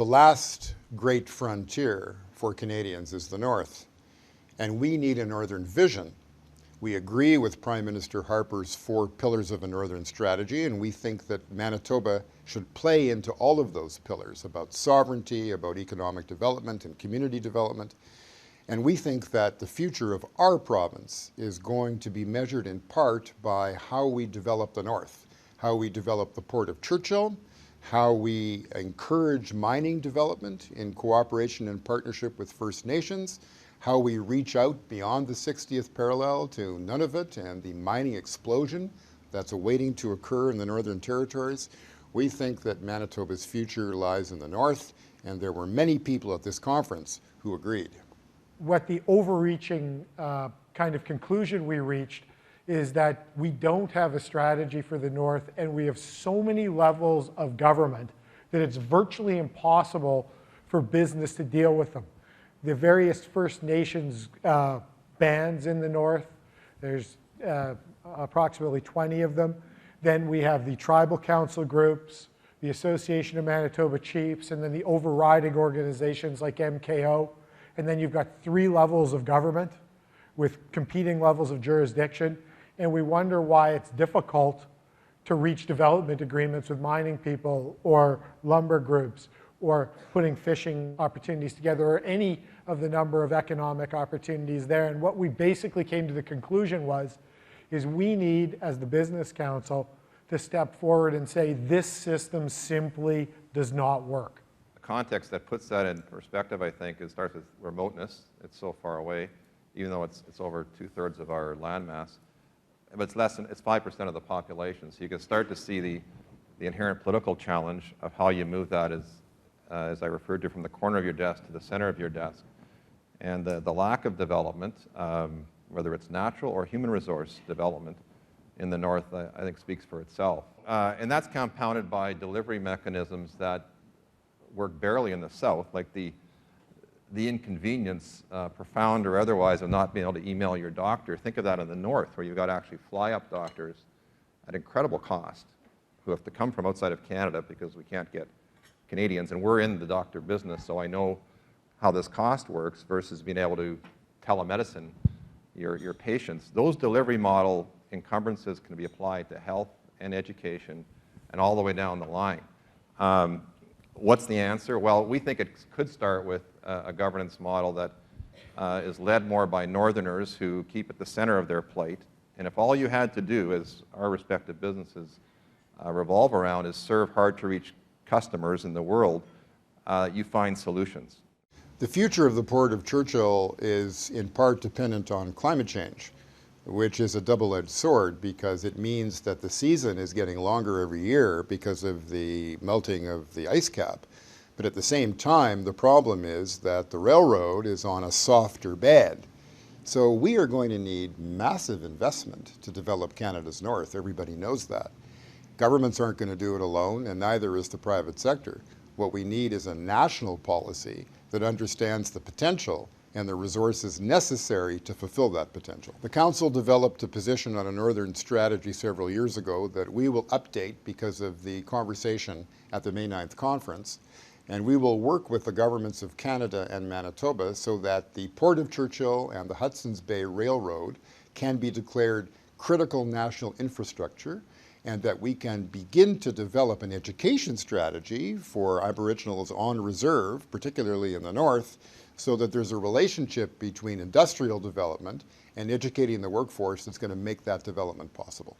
The last great frontier for Canadians is the North, and we need a Northern vision. We agree with Prime Minister Harper's 4 pillars of a Northern strategy, and we think that Manitoba should play into all of those pillars about sovereignty, about economic development and community development. And we think that the future of our province is going to be measured in part by how we develop the North, how we develop the Port of Churchill, how we encourage mining development in cooperation and partnership with First Nations, how we reach out beyond the 60th parallel to Nunavut and the mining explosion that's awaiting to occur in the Northern Territories. We think that Manitoba's future lies in the North, and there were many people at this conference who agreed. What the overreaching kind of conclusion we reached is that we don't have a strategy for the North, and we have so many levels of government that it's virtually impossible for business to deal with them. The various First Nations bands in the North, there's approximately 20 of them. Then we have the tribal council groups, the Association of Manitoba Chiefs, and then the overriding organizations like MKO. And then you've got 3 levels of government with competing levels of jurisdiction. And we wonder why it's difficult to reach development agreements with mining people or lumber groups or putting fishing opportunities together or any of the number of economic opportunities there. And what we basically came to the conclusion is we need, as the Business Council, to step forward and say this system simply does not work. The context that puts that in perspective, I think, starts with remoteness. It's so far away, even though it's over 2/3 of our landmass. But it's 5% of the population. So you can start to see the inherent political challenge of how you move that, as I referred to, from the corner of your desk to the center of your desk. And the lack of development, whether it's natural or human resource development in the North, I think speaks for itself. And that's compounded by delivery mechanisms that work barely in the South, like the inconvenience, profound or otherwise, of not being able to email your doctor. Think of that in the North, where you've got to actually fly up doctors at incredible cost who have to come from outside of Canada because we can't get Canadians. And we're in the doctor business, so I know how this cost works versus being able to telemedicine your patients. Those delivery model encumbrances can be applied to health and education and all the way down the line. What's the answer? Well, we think it could start with a governance model that is led more by Northerners who keep at the center of their plate. And if all you had to do, as our respective businesses revolve around, is serve hard-to-reach customers in the world, you find solutions. The future of the Port of Churchill is in part dependent on climate change, which is a double-edged sword because it means that the season is getting longer every year because of the melting of the ice cap. But at the same time, the problem is that the railroad is on a softer bed. So we are going to need massive investment to develop Canada's North. Everybody knows that. Governments aren't going to do it alone, and neither is the private sector. What we need is a national policy that understands the potential and the resources necessary to fulfill that potential. The Council developed a position on a Northern strategy several years ago that we will update because of the conversation at the May 9th conference, and we will work with the governments of Canada and Manitoba so that the Port of Churchill and the Hudson's Bay Railroad can be declared critical national infrastructure, and that we can begin to develop an education strategy for Aboriginals on reserve, particularly in the North, so that there's a relationship between industrial development and educating the workforce that's going to make that development possible.